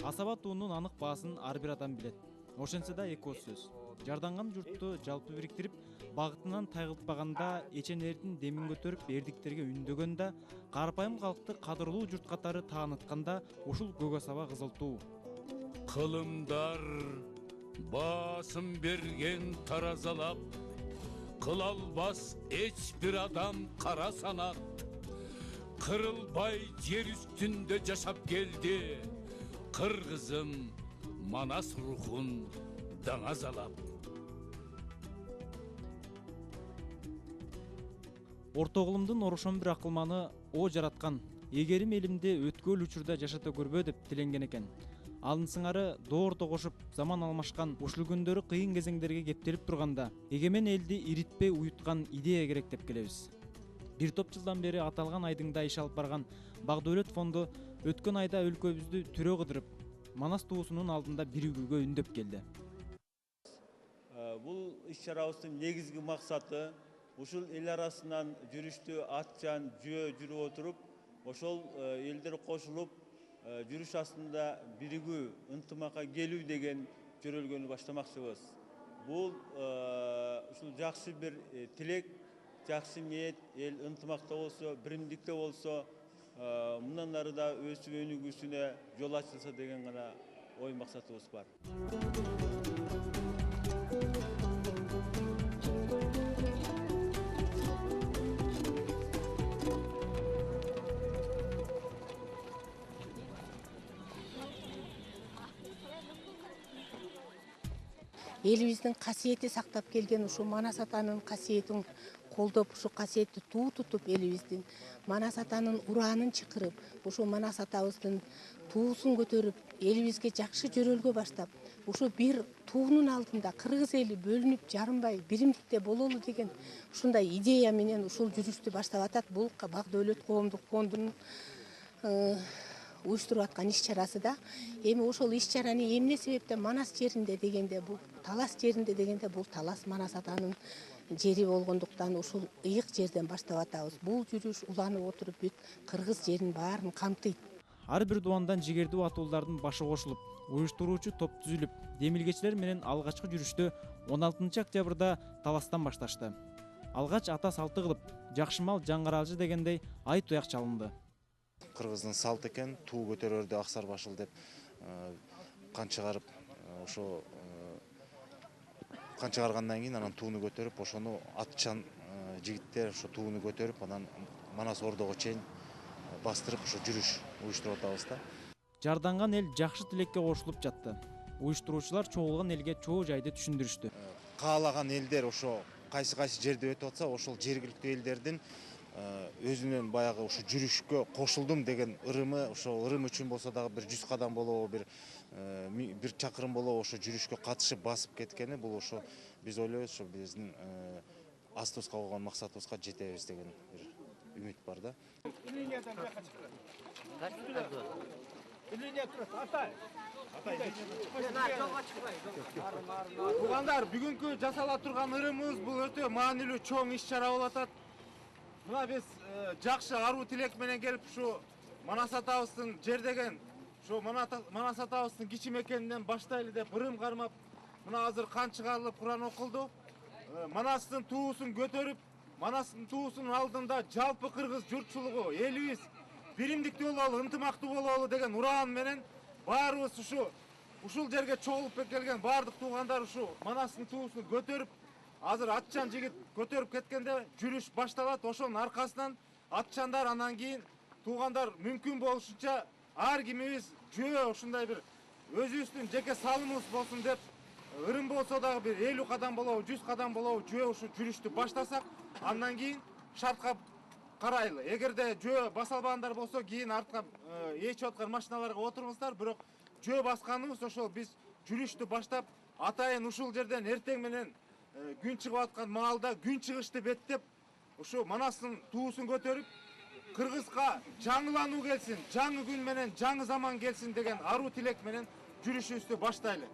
Асаба туунун анык баасын ар бир адам билет. Ошентсе да эки ооз сөз. Жарданган журтту жалпы бириктирип, багытынан тайгылтпаганда, эчемдердин демин көтөрүп, эрдиктерге үндөгөндө, карапайым калкты кадырлуу журт катары таанытканда ушул көк асаба кызылтуу. Кылымдар басым берген таразалап, кыла албас эч бир адам кара санат. Кырылбай жер үстүндө жашап келди, кыргызым Манас рухун даңазалап. Ортоголумдун орошон бир акылманы о жараткан, эгерим элимди өткөл учурда жашата көрбө деп тиленген экен. Алынсыңары доор тогошуп, заман алмашкан, ушул күндөрү кыйын кезеңдерге кептелип турганда, эгемен элди иритпей уюткан идея керек деп келебиз. Бир топ жылдан бери аталган айдыңда иш алып барган Багдөлөт фонду өткөн айда өлкөбүздү түрө кыдырып, Манас туусунун алдында биригүүгө үндөп келди. Бул иш-чарабыздын негизги максаты ушул эл арасынан жүрүштү атчан жөө жүрүп отуруп, ошол элдер кошулуп жүрүш астында биригүү, ынтымакка келүү деген жөрөлгөнү баштамакчыбыз. Бул ушул жакшы бир тилек, жакшы ниет, эл ынтымакта болсо, биримдикте болсо, мындан ары да өсүп өнүгүүсүнө жол ачылса деген гана ой максатыбыз бар. Элибиздин касиети сактап келген ушу Манас атанын касиетин колдоп, ушу касиетти туу тутуп элибиздин Манас атанын ураанын чакырып, ушу Манас атабыздын туусун көтөрүп, элибизге жакшы жөрөлгө баштап, ушу бир туунун алдында кыргыз эли бөлүнүп, жарынбай, биримдикте бололу деген ушундай идея менен ушул жүрүштү баштап атат. Бул Багдөлөт коомдук фондунун уюштуруп аткан иш-чарасы да. Эми ошол иш-чараны эмне себептен Манас жеринде дегенде, бул Талас жеринде дегенде, бул Талас Манас атанын жери болгондуктан ушул ыйык жерден баштап атабыз. Бул жүрүш уланып отуруп бүт кыргыз жерин баарын камтыйт. Ар бир дубандан жигердүү атуулардын башы кошулуп, уюштуруучу топ түзүлүп, демилгечилер менен алгачкы жүрүштү 16 октябрда Таластан башташты. Алгач ата салты кылып, жакшы мал жаңгыралжы дегендей ай туяк чалынды. Кыргыздын салт экен, туу көтөрөрдө аксар башыл деп кан чыгарып, ошо кан чыгаргандан кийин анан тууну көтөрүп, ошону атчан жигиттер ошо тууну көтөрүп, анан Манас ордого чейин бастырып, ошо жүрүш уюштуруп атабыз да. Жарданган эл жакшы тилекке кошулуп жатты. Уюштуруучулар чогулган элге чоо жайды түшүндүрүштү. Каалаган элдер ошо кайсы жерде өтүп атса, ошол жергиликтүү элдердин өзүнүн баягы ушу жүрүшкө кошулдум деген ырымы, ошо ырым үчүн болсо дагы бир 100 кадам болобу, бир чакырым болобу ошо жүрүшкө катышып басып кеткени, бул ошо биз ойлойбуз, ошо биздин астыбызга койгон максатыбызга жетебиз деген бир үмүт бар да. Туугандар, бүгүнкү жасала турган ырымыбыз бул өтө маанилүү чоң иш-чара болуп атат. Мына биз жакшы аруу тилек менен келип ушу Манас атабыздын жердеген, ушу Манас атабыздын кичи мекенинен баштайлы деп ырым кармап, мына азыр кан чыгарылып, Куран окулду. Манастын туусун көтөрүп, Манастын туусунун алдында жалпы кыргыз журтчулугу, элибиз биримдиктүү бололу, ынтымактуу бололу деген ураан менен баарыбыз ушул жерге чогулуп келген баардык туугандар ушу Манастын туусун көтөрүп, азыр атчан жигит көтөрүп кеткенде жүрүш башталат. Ошонун аркасынан атчандар, анан кийин туугандар мүмкүн болушунча ар кимибиз жөө ушундай бир өзүбүздүн жеке салымыбыз болсун деп, ырым болсо дагы бир 50 кадам болобу, 100 кадам болобу жөө ушу жүрүштү баштасак, андан кийин шартка карайлы. Эгерде жөө баса албагандар болсо, кийин артка ээчип аткан машиналарга отурмуздар, бирок жөө басканыбыз ошол биз жүрүштү баштап, атайын ушул жерден эртең менен күн чыгып аткан маалда күн чыгышты беттеп, ушу Манастын туусун көтөрүп, кыргызга жаңылануу келсин, жаңы күн менен жаңы заман келсин деген аруу тилек менен жүрүшүбүздү баштайлы.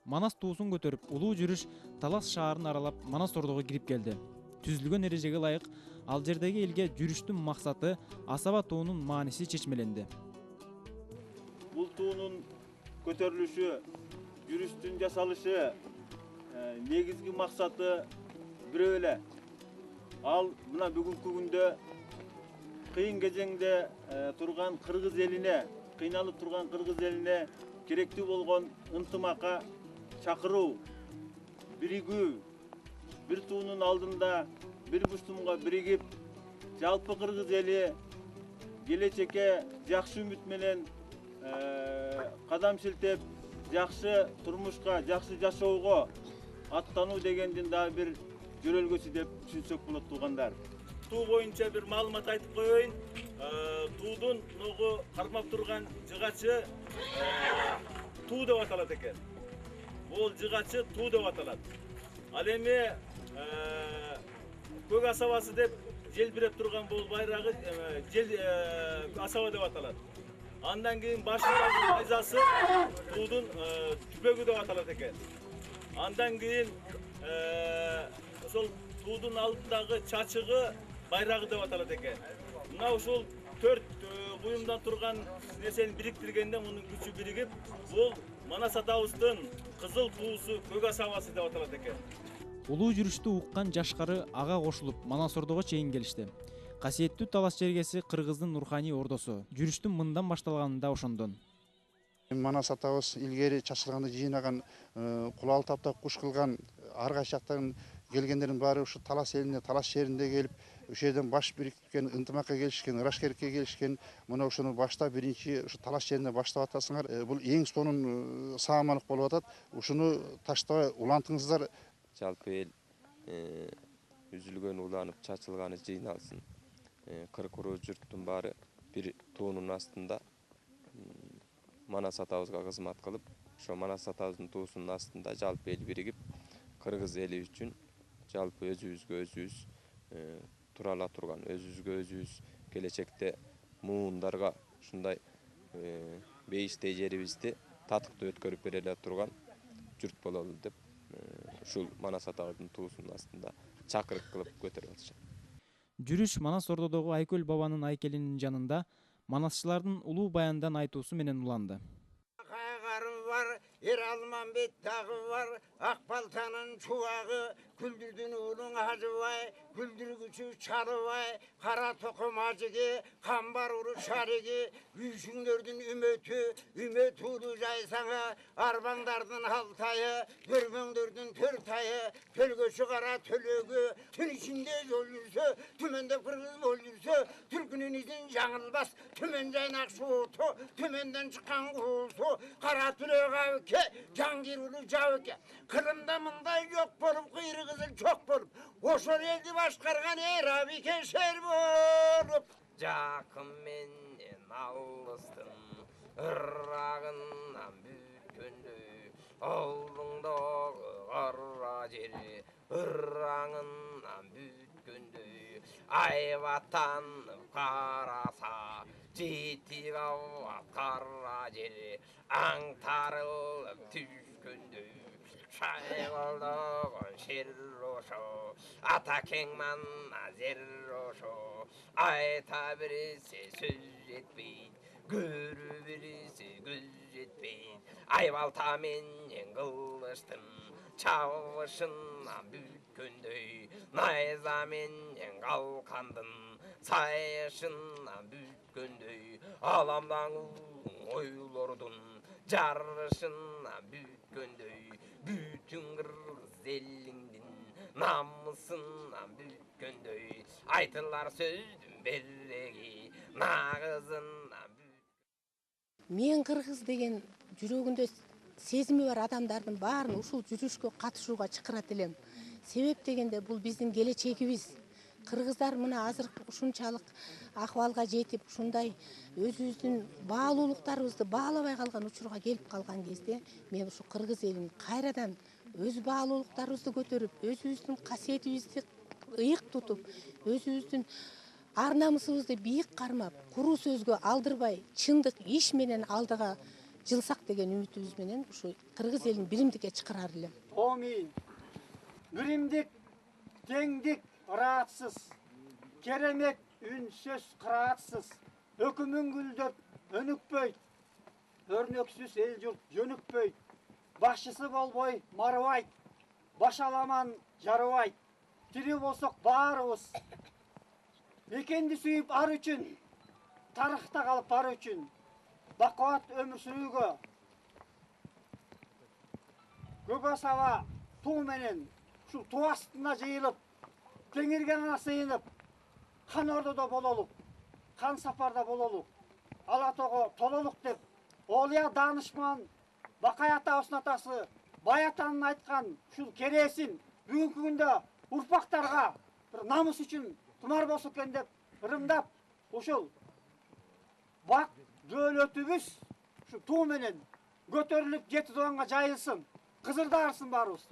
Манас туусун көтөрүп улуу жүрүш Талас шаарын аралап Манас ордого кирип келди. Түзүлгөн эрежеге ылайык ал жердеги элге жүрүштүн максаты, асаба туунун мааниси чечмеленди. Бул туунун көтөрүлүшү, жүрүштүн жасалышы негизги максаты бирөө эле. Ал мына бүгүнкү күндө кыйын кезеңде турган кыргыз элине, кыйналып турган кыргыз элине керектүү болгон ынтымакка чакыруу, биригүү, бир туунун алдында бир буштумга биригип, жалпы кыргыз эли келечекке жакшы үмүт менен кадам силтеп, жакшы турмушка, жакшы жашоого аттануу дегендин дагы бир жөрөлгөсү деп түшүнсөк болот туугандар. Туу боюнча бир маалымат айтып коеюн. Туудун ногу кармап турган жыгачы туу деп аталат экен. Бул жыгачы туу деп аталат. Ал эми көк асабасы деп желбиреп турган бул байрагы жел асаба деп аталат. Андан кийин башындагы айзасы туудун түбөгү деп аталат экен. Андан кийин ошол туудун алдындагы чачыгы байрагы деп аталат экен. Мына ушул 4 буюмдан турган нерсени бириктиргенде мунун күчү биригип, бул Манас атабыздын кызыл туусу көк асабасы деп аталат экен. Улуу жүрүштү уккан жашкары ага кошулуп Манас ордого чейин келишти. Касиеттүү Талас жергеси кыргыздын руханий ордосу. Жүрүштүн мындан башталганын да ошондон. Манас атабыз илгери чачылганды жыйнаган, кулал таптап куш кылган, ар кайсы жактан келгендердин баары ушу Талас элине, Талас шээринде келип, ошол жерден баш бириктирген, ынтымакка келишкен, ырашкерликке келишкен. Мына ошону башта биринчи ушу Талас шээринде баштап атасыңар. Бул эң сонун саамандык болуп атат. Ушуну таштабай улантыңыздар. Жалпы эл үзүлгөн, уланып, чачылганы жыйналсын. Кыркыруу журттун баары бир туунун астында Манас атабызга кызмат кылып, ошо Манас атабыздын туусунун астында жалпы эл биригип, кыргыз эли үчүн жалпы өзүбүзгө өзүбүз тура ала турган, өзүбүзгө өзүбүз келечекте муундарга ушундай бейиштей жерибизди татыктуу өткөрүп бере эле турган журт бололу деп ушул Манас атабыздын туусунун астында чакырык кылып көтөрүп атышат. Жүрүш Манас ордодогу Айкөл бабанын айкелинин жанында манасчылардын улуу баяндан айтуусу менен уланды. Var, Eralmanbet dağı var, Akbaltanın çuvagı, Güldürdün uğrun hacı vay, Güldürgüçü çalı vay, Kara tokum acıgı, Kambar uru şarıgı, Büyüşüngördün ümötü, Ümöt uğru jaysana, Arbandardın haltayı, Görgöndürdün törtayı, Tölgöçü kara tölögü, Tün içinde yol yürse, Tümende kırgız bol yürse, Türkünün izin жаңылбас, Tümen jaynak şuutu, Tümenden çıkan kuğusu, Kara tülögü avke, Cangir ulu javke, Kırımda mınday yok bolup, Kıyrı kızıl çok bolup, Oşor eldi başkargan erabi keşer bolup. Jakım menden alыстın, Irrağından bütkündü, Oldunдағы qarra jeri, Irrağından bütkündü, Ay vatanım qarasa, Jetik avat qarra jeri, Аңтарылып түшкүндү, Шайгалдаган шер ошо, Ата кең манна зер ошо, Айта берсе сөз жетпейт, Көрү берсе көз жетпейт, Айбалта менен кылычтын чабышынан бүткөндөй, Найза менен калкандын сайышынан бүткөндөй, Аламдан ойлордун жарышынан бүткөндөй, Бүтүн кыргыз элиңдин намысынан бүткөндөй, Айтылар сөздүн береги нагызынан бүткөндөй. Мен кыргыз деген жүрөгүндө сезими бар адамдардын баарын ушул жүрүшкө катышууга чакырат элем. Себеп дегенде бул биздин келечегибиз. Кыргыздар мына азыр ушунчалык акыбалга жетип, ушундай өзүбүздүн баалуулуктарыбызды баалабай калган учурга келип калган кезде, мен ушу кыргыз элин кайрадан өз баалуулуктарыбызды көтөрүп, өзүбүздүн касиетибизди ыйык тутуп, өзүбүздүн ар намысыбызды бийик кармап, куру сөзгө алдырбай, чындык иш менен алдыга жылсак деген үмүтүбүз менен ушу кыргыз элин биримдикке чакырар элем. Омин. Биримдик, теңдик, ыраатсыз. Керемет үн сөз кыраатсыз. Өкүмүн гүлдөп өнүкпөйт. Өрнөксүз эл журт жөнүкпөйт. Башчысы болбой марыбайт. Башаламан жарыбайт. Тирүү болсок баарыбыз. Экенди сүйүп ар үчүн, тарыхта калып бар үчүн. Бакубат өмүр сүрүүгө көкө саба туу менен ушул туу астына жыйылып, теңирге гана сыйынып, хан ордодо бололук, хан сапарда бололук, ала тоого тололук деп Олия Данышман Бакай атабыздын атасы Бай атанын айткан ушул кересин бүгүнкү күндө урпактарга бир намыс үчүн тумар болсо экен деп ырымдап, ушул бак дөөлөтүбүз ушу туу менен көтөрүлүп жети дуанга жайылсын, кызылдарсын баарыбыз.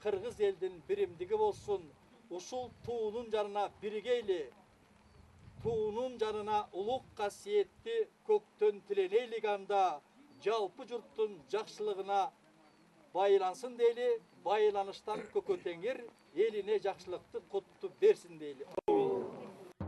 Кыргыз элдин биримдиги болсун, ушул туунун жанына биригейли. Туунун жанына улук касиетти көктөн тиленейлик анда, жалпы журттун жакшылыгына байлансын дейли, байланыштан көкө теңир элине жакшылыкты куттуп берсин дейли.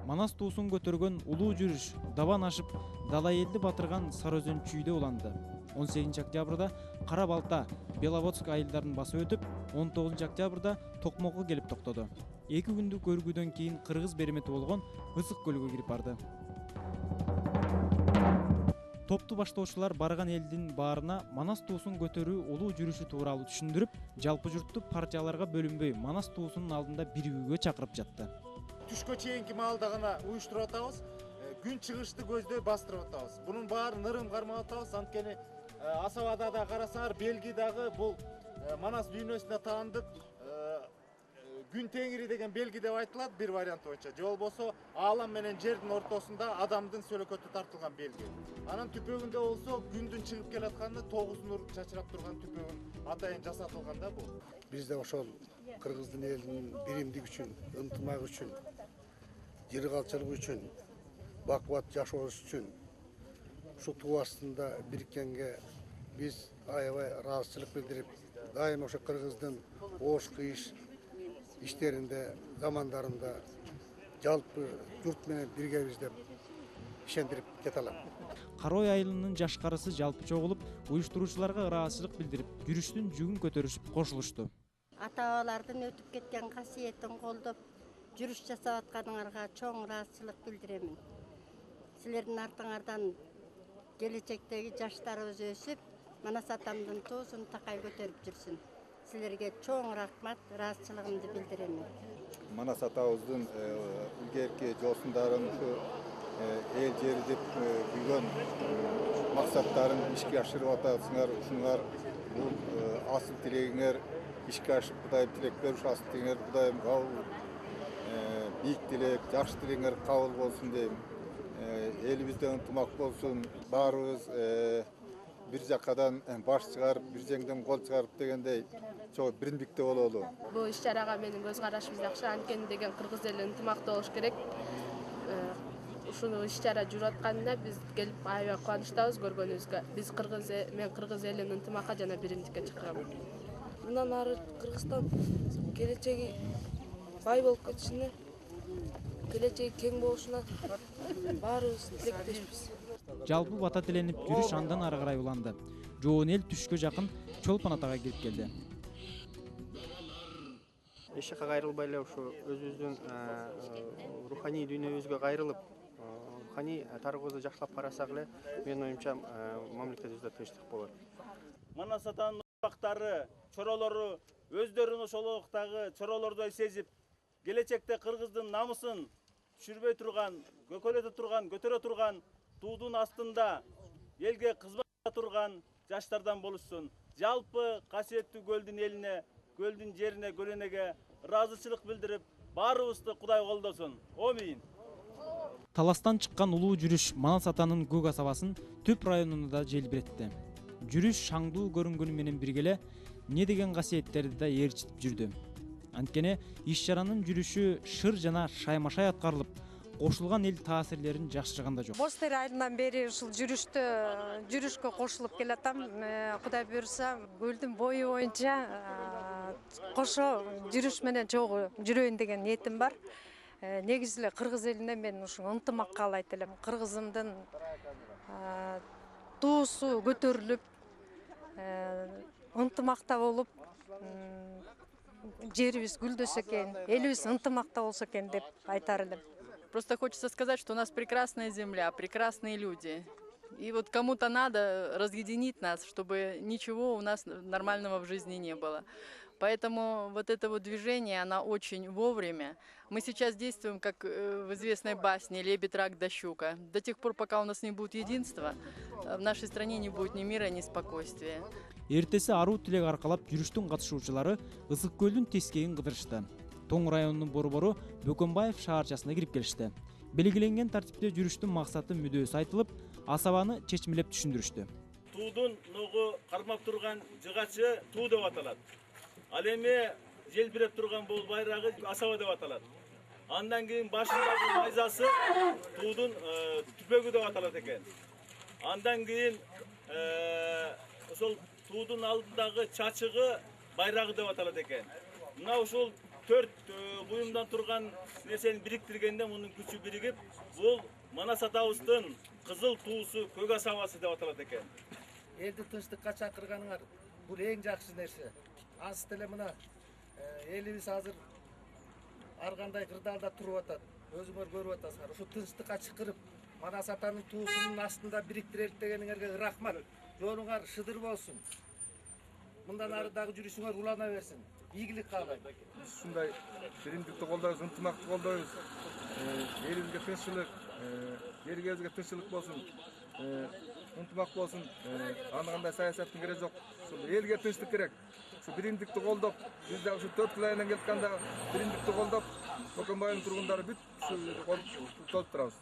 Манас туусун көтөргөн улуу жүрүш дабан ашып, дала элди батырган Сары Өзөн чүйдө уланды. 18 октябрда Кара Балта, Беловодск айылдарын басып өтүп, 19 октябрда Токмокко келип токтоду. 2 күндүк көргүүдөн кийин кыргыз беремети болгон Ысык көлгө кирип барды. Топту баштоочулар барган элдин баарына Манас туусун көтөрүү улуу жүрүшү тууралуу түшүндүрүп, жалпы журтту партияларга бөлүнбөй Манас туусунун алдында биригүүгө чакырып жатты. Түшкө чейинки маалда гана уюштуруп атабыз, күн чыгышты көздөй бастырып атабыз. Бунун баарын ырым кармап атабыз. Анткени Асабада да карасаңар, Белги дагы бул Манас дүйнөсүнө таандык күн теңири деген белги деп айтылат бир вариант боюнча. Же болбосо аалам менен жердин ортосунда адамдын сөлөкөтү тартылган белги. Анан түпөгүндө болсо күндүн чыгып келатканы 9 нур чачырап турган түпөгүн атайын жасатылган да бул. Биз да ошол кыргыздын элинин биримдиги үчүн, ынтымагы үчүн, жыргалчылыгы үчүн, бакубат жашоосу үчүн ушу туу астында бириккенге биз аябай ыраазычылык билдирип, дайым ошо кыргыздын оош кыйыш иштеринде, замандарында жалпы журт менен биргебиз деп ишендирип кете алам. Карой айылынын жашкарысы жалпы чогулуп, уюштуруучуларга ыраазычылык билдирип, жүрүштүн жүгүн көтөрүшүп кошулушту. Ата-бабалардын өтүп кеткен касиетин колдоп, жүрүш жасап атканыңарга чоң ыраазычылык билдиремин. Силердин артыңардан келечектеги жаштарыбыз өсүп, Манас атамдын туусун такай көтөрүп жүрсүн. Силерге чоң рахмат, ыраазычылыгымды билдиремин. Манас атабыздын илгерки жолсундарын ушу эл жери деп күйгөн максаттарын ишке ашырып атасыңар. Ушуңар бул асыл тилегиңер ишке ашып, Кудайым тилек берип, асыл тилегиңер Кудайым кабыл бийик тилек, жакшы тилегиңер кабыл болсун дейм. Элибизде ынтымак болсун, баарыбыз бир жакадан баш чыгарып, бир жеңден кол чыгарып дегендей чоң биримдикте бололу. Бул иш-чарага менин көз карашым жакшы, анткени деген кыргыз эли ынтымактуу болуш керек. Ушул иш-чара жүрүп атканда биз келип аябай кубанычтабыз көргөнүбүзгө. Мен кыргыз элин ынтымакка жана биримдикке чакырам. Мындан ары Кыргызстан келечеги бай болуп кетишине, келечеги кең болушуна баарыбыз тилектешпиз. Жалпы бата тиленип жүрүш андан ары карай уланды. Жоон эл түшкө жакын Чолпон атага кирип келди. Эч жака кайрылбай эле ушу өзүбүздүн руханий дүйнөбүзгө кайрылып, руханий тарыгыбызды жакшылап карасак эле, менин оюмча мамлекетибизде тынчтык болот. Манас атанын урпактары, чоролору өздөрүн ошолуктагы чоролордой сезип, келечекте кыргыздын намысын түшүрбөй турган, көкөлөтө турган, көтөрө турган, туудун астында элге кызмат турган жаштардан болушсун. Жалпы касиеттүү көлдүн элине, көлдүн жерине, көлөнеге ыраазычылык билдирип, баарыбызды Кудай колдосун. Омин. Таластан чыккан улуу жүрүш Манас атанын көк асабасын Төп районунда желбиретти. Жүрүш шаңдуу көрүнгөнү менен биргеле эмне деген касиеттерди да ээрчитип жүрдү. Анткени иш-чаранын жүрүшү шыр жана шаймашай аткарылып, кошулган эл таасирлерин жакшырган да жок. Бостер айылынан бери ушул жүрүшкө кошулуп келатам. Кудай буюрса, көлдүн бою боюнча кошо жүрүш менен чогуу жүрөйүн деген ниетим бар. Негизи эле кыргыз элине мен ушул ынтымак каалайт элем. Кыргызымдын туусу көтөрүлүп, ынтымакта болуп, жерибиз гүлдөсө экен, элибиз ынтымакта болсо экен деп айтар элем. Просто хочется сказать, что у нас прекрасная земля, прекрасные люди. И вот кому-то надо разъединить нас, чтобы ничего у нас нормального в жизни не было. Поэтому вот это вот движение, оно очень вовремя. Мы сейчас действуем, как в известной басне «Лебедь, рак да щука». До тех пор, пока у нас не будет единства, в нашей стране не будет ни мира, ни спокойствия. Эртеси аруу тилек аркалап жүрүштүн катышуучулары Ысык көлдүн тескегин кыдырышты. Тоң районунун борбору Бөкөнбаев шаарчасына кирип келишти. Белгиленген тартипте жүрүштүн максаты мүдөөсү айтылып, асабаны чечмелеп түшүндүрүштү. Туудун ногу кармап турган жыгачы туу деп аталат. Ал эми желбиреп турган бул байрагы асаба деп аталат. Андан кийин башындагы майзасы туудун түпөгү деп аталат экен. Андан кийин ошол туудун алдындагы чачыгы байрагы деп аталат экен. Мына ушул 4 буюмдан турган нерсени бириктиргенде мунун күчү биригип, бул Манас атабыздын кызыл туусу көк асабасы деп аталат экен. Элди тынчтыкка чакырганыңар бул эң жакшы нерсе. Аз деле мына элибиз азыр ар кандай кырдаалда туруп атат. Өзүңөр көрүп атасыңар. Ушу тынчтыкка чакырып, Манас атанын туусунун астында бириктирелик дегениңерге рахмат. Жолуңар шыдыр болсун. Мындан ары дагы жүрүшүңөр улана берсин. Ийгилик каалайм. Ушундай биримдикти колдойбуз, ынтымакты колдойбуз. Элибизге тынччылык, жерибизге тынччылык болсун. Ынтымак болсун. Аны кандай саясаттын кереги жок. Ушул элге тынчтык керек. Ушу биримдикти колдоп, биз дагы ушу 4 жыл айынан келип канда биримдикти колдоп, Бөкөнбайдын тургундары бүт толуп турабыз.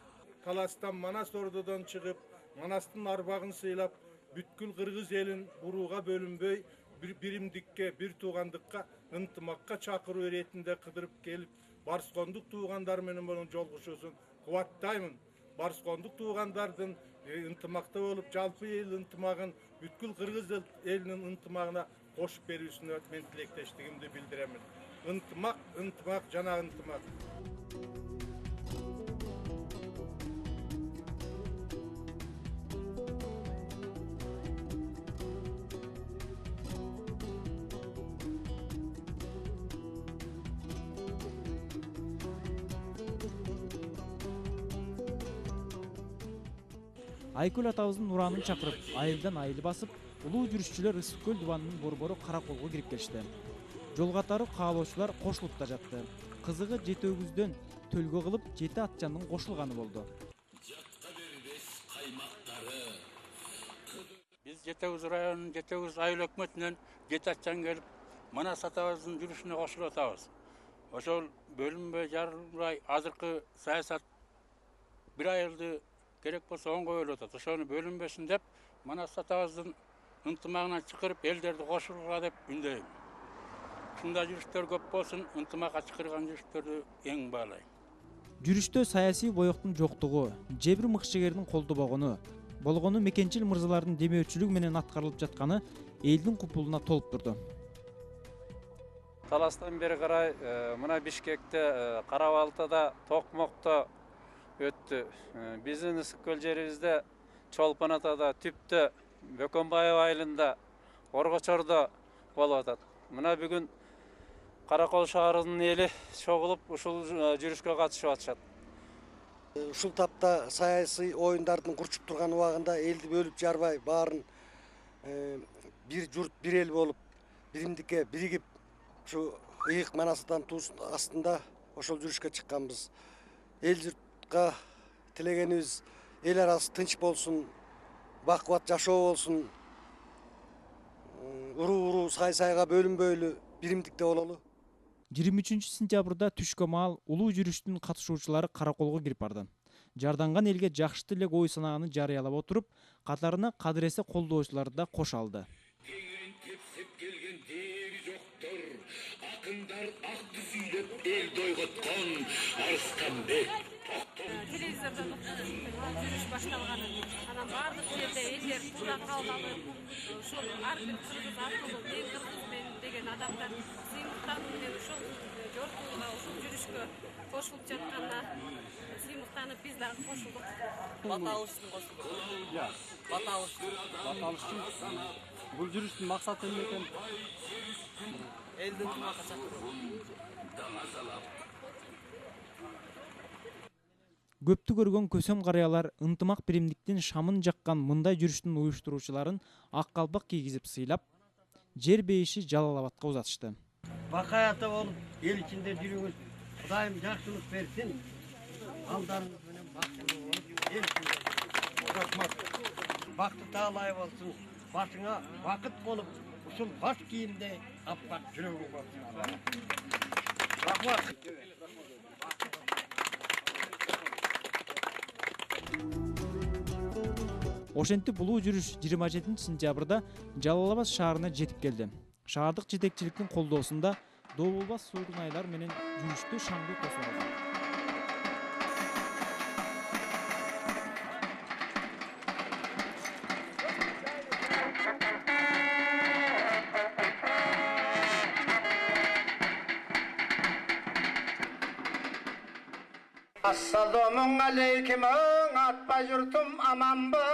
Таластан Манас ордодон чыгып, Манастын арбагын сыйлап, бүткүл кыргыз элин урууга бөлүнбөй, биримдикке, бир туугандыкка, ынтымакка чакыруу иретинде кыдырып келип, Барскондук туугандар менен болон жолугушуусун кубаттаймын. Барскондук туугандардын ынтымакта болуп, жалпы эл ынтымагын, бүткүл кыргыз элинин ынтымагына кошуп берүүсүнө мен тилектештигимди билдиремин. Ынтымак, ынтымак, жана ынтымак. Айкөл атабыздын уранын чакырып, айылдан айыл басып, улуу жүрүшчүлөр Ысык көл дубанынын борбору Караколго кирип келишти. Жол катары каалоочулар кошулуп да жатты. Кызыгы 7 өгүздөн төлгө кылып 7 атчандын кошулганы болду. Биз 7 өгүз районунун 7 өгүз айыл өкмөтүнөн 7 атчан келип, Манас атабыздын жүрүшүнө кошулуп атабыз. Ошол бөлүнбөй жарылбай азыркы саясат бир айылды керек болсо оңго бөлүп атат. Ошону бөлүнбөсүн деп, Манас атабыздын ынтымагынан чакырып, элдерди кошулууга деп үндөйм. Ушундай жүрүштөр көп болсун, ынтымакка чакырган жүрүштөрдү эң баалайм. Жүрүштө саясий боёктун жоктугу, жебир мыкчыгердин колдобогону, болгону мекенчил мырзалардын демөөчүлүгү менен аткарылып жатканы элдин купулуна толуп турду. Таластан бери карай мына Бишкекте, Карабалтада, Токмокто өттү. Биздин Ысык көл жерибизде, Чолпон атада, Түптө, Бөкөнбаев айылында, Оргочордо болуп атат. Мына бүгүн Каракол шаарынын эли чогулуп ушул жүрүшкө катышып атышат. Ушул тапта саясий оюндардын курчуп турган убагында элди бөлүп жарбай, баарын бир журт, бир эл болуп, биримдикке биригип, ушу ыйык Манас атанын туусунун астында ошол жүрүшкө чыкканбыз. Эл журтка тилегенибиз эл арасы тынч болсун, бакубат жашоо болсун, уруу сай-сайга бөлүнбөйлү, биримдикте бололу. 23-сентябрда түшкө маал улуу жүрүштүн катышуучулары Караколго кирип барды. Жарданган элге жакшы тилек ой санааны жарыялап отуруп, катарына кадыресе колдоочуларды да кош алды. Акындар акты сүйлөп эл дойготкон, Арыстанбек, телевизордон жүрүш башталганын, анан баардык жерде элдер туура кабыл алып, ушул ар бир кыргыз аркылуу мен кыргызмын деген адамдар сыймыктан менен ушул жортууга, ушул жүрүшкө кошулуп жатканына сыймыктанып биз дагы кошулдук. Бата алыш үчүн кошулдук. Бата алыш үчүн. Бул жүрүштүн максаты эмне экен? Элди ынтымакка чакыруу. Көптү көргөн көсөм карыялар ынтымак биримдиктин шамын жаккан мындай жүрүштүн уюштуруучуларын ак калпак кийгизип сыйлап, жер бейиши Жалал Абадка узатышты. Бакаята болуп, эл ичинде жүрүңүз. Кудайым жакшылык берсин. Алдарыңыз менен бактылуу болуп, эл ичинде. Рахмат. Бакты таалай болсун. Башыңа вакыт болуп, ушул баш кийимде аппак жүрөгүң болсун. Рахмат. Ошентип улуу жүрүш 27 сентябрда Жалал Абад шаарына жетип келди. Шаардык жетекчиликтин колдоосунда Добулбас суудун айлар менен жүрүштү шаңдуу косуп алды. Assalamu aleykum, atpa yurtum amanba.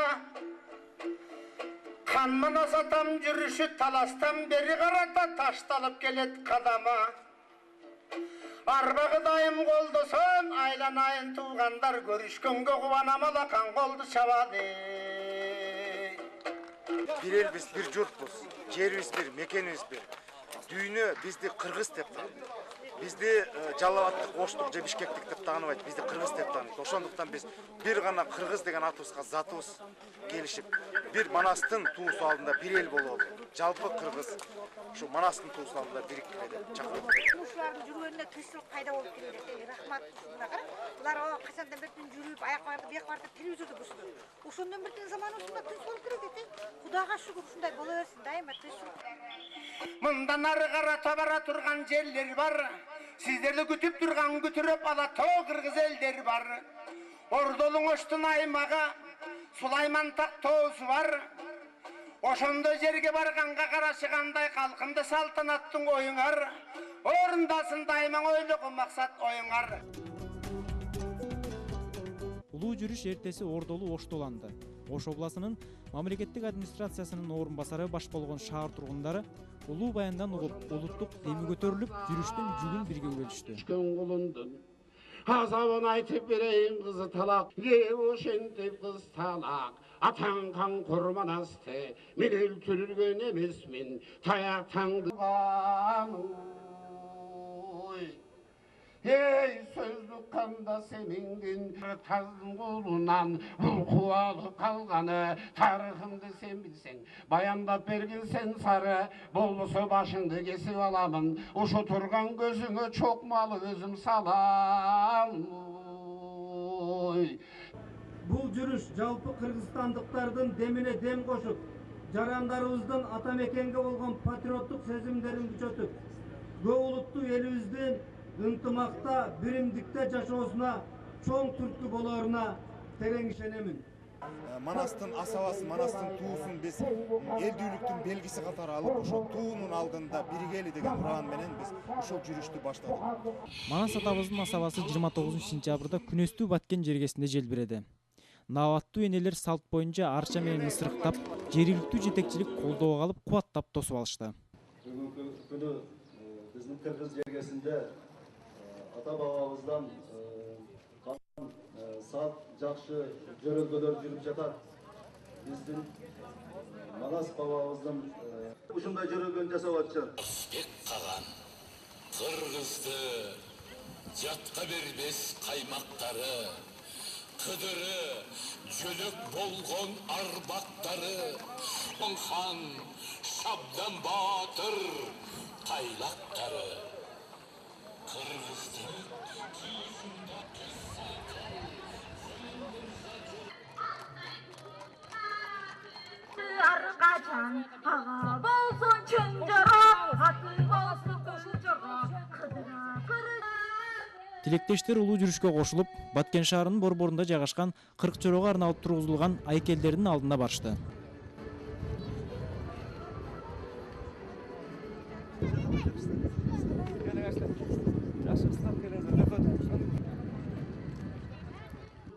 Kanmana satam жүрүшү таластан бери карата ташталып келет кадама. Арбагы дайым колдосон, айланайын туугандар көрүшкөнгө кубанам алакан колду чабады. Бир элбиз, бир журтпуз, жерибиз бир, мекенибиз бир. Дүйнө бизди кыргыз деп таанайт. Бизди Жалал-Абадтык, Оштук же Бишкектик деп тааныбайт, бизди кыргыз деп таанайт. Ошондуктан биз бир гана кыргыз деген атыбызга затыбыз келишип, бир Манастын туусу алдында бир эл бололу. Жалпы кыргыз ушу Манастын туусу алдында бириктире деп чакырып. Ушулардын жүргөнүнө тынччылык пайда болуп келет. Рахмат. Булар качандан бери жүрүп, аяк барды, бияк барды телевизорду көрсөтөт. Ошондон бери заманыбызда тынч болуп келет. Кудайга шүгүр ушундай боло берсин, дайыма тынччылык. Мындан ары карата бара турган жерлер бар. Сиздерди күтүп турган күтүрөп ала тоо кыргыз элдер бар. Ордолуң Оштун аймага Сулайман так тоосу бар. Ошондой жерге барганга карашы кандай калкынды салтанаттын оюңар. Орундасын дайыма ойлогон максат оюңар. Улуу жүрүш эртеси Ордолуу Оштоланды. Ош областынын мамлекеттик администрациясынын орун басары баш болгон шаар тургундары улуу баяндан угуп, улуттук деми көтөрүлүп, жүрүштүн жүгүн бирге бөлүштү. Азабын айтып берейин кызы талак, ошентип кыз талак. Атаң қан курманасты, мен өлтүргөн эмесмин, таяктаңды Ey sözlük kanda semingin tazdın kolundan Bulku alıp kalganı tarihimdi sen bilsen Bayandap bergin sen sarı Bollusu başındı kesip alamın Uşu turgan gözüne çok malı gözüm salam Бұл жүріш жалпы қырғызстандықтардың деміне дем қошып, жарандарыбыздың атамекенге болған патриоттық сезімдерін күчөтүп, көп улуттуу элибиздин ынтымакта, биримдикте жашоосуна чоң түрткү болоруна терең ишенемин. Манастын асабасын, Манастын туусун биз элдүүлүктүн белгиси катары алып, ошол туунун алдында биригели деген уран менен биз ошол жүрүштү баштадык. Манас атабыздын асабасы 29 сентябрда күнөстүү баткен жергесинде желбиреди. Наабаттуу энелер салт боюнча арча менен ысырыктап, жергиликтүү жетекчилик колдоого алып, кубаттап тосуп алышты. Бүгүнкү күнү биздин кыргыз жергесинде ата бабабыздан салт жакшы жөрөлгөлөр жүрүп жатат. Биздин Манас бабабыздын ушундай жөрөлгөн жасап атышат. Кыргызды жатка бербес каймактары, кыдыры жөлөк болгон арбактары, хан Шабдан Батыр тайлактары. Кыргыздын Аркачан ага болсун чын жора, аты болсун кошу жора, кыдыра кыры. Тилектештер улуу жүрүшкө кошулуп, Баткен шаарынын борборунда жайгашкан 40 чорого арналып тургузулган айкелдердин алдына барышты.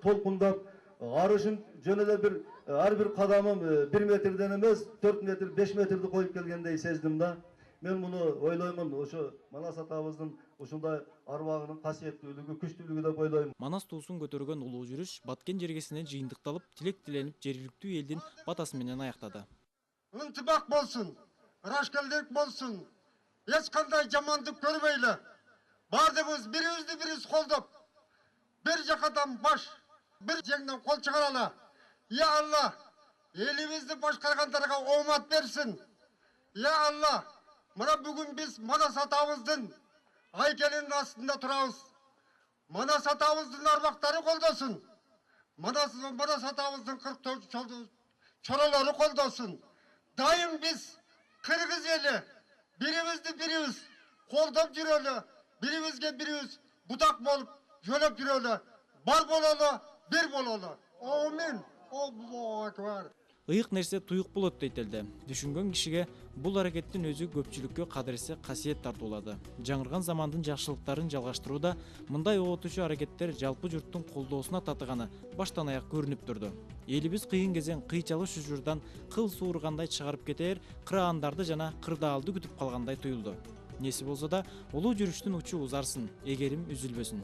Толкундап, арышын жөн эле бир ар бир кадамым 1 метрден эмес, 4 метр, 5 метрди коюп келгендей сездим да. Мен муну ойлоймун, ошо Манас атабыздын ушундай арбагынын касиеттүүлүгү, күчтүүлүгү деп ойлойм. Манас туусун көтөргөн улуу жүрүш Баткен жергесине жыйынтыкталып, тилек тиленип, жергиликтүү элдин батасы менен аяктады. Ынтыбак болсун, ырашкелдик болсун, эч кандай жамандык көрбөйлө. Бардыгыбыз бирибизди бирибиз колдоп, бир жакадан баш, бир жеңден кол чыгаралы. Я Алла, элибизди башкаргандарга оомат берсин. Я Алла, мына бүгүн биз Манас атабыздын айкелинин астында турабыз. Манас атабыздын арбактары колдосун. Манас атабыздын 44 чоролору колдосун. Дайым биз кыргыз эли бирибизди бирибиз колдоп жүрөлү, бирибизге бирибиз бутак болуп жөнөп жүрөлү. Бар бололу, бир бололу. Амин. Аллаху акбар. Ыйык нерсе туюк болот дейт элде. Түшүнгөн кишиге бул аракеттин өзү көпчүлүккө кадыресе касиет тартуулады. Жаңырган замандын жакшылыктарын жалгаштырууда мындай оготуучу аракеттер жалпы журттун колдоосуна татыганы баштан аяк көрүнүп турду. Элибиз кыйын кезең кыйчалы шүжүрдан кыл суургандай чыгарып кетер, кыраандарды жана кырдаалды күтүп калгандай туюлду. Неси болсо да улуу жүрүштүн учу узарсын, эгерим үзүлбөсүн.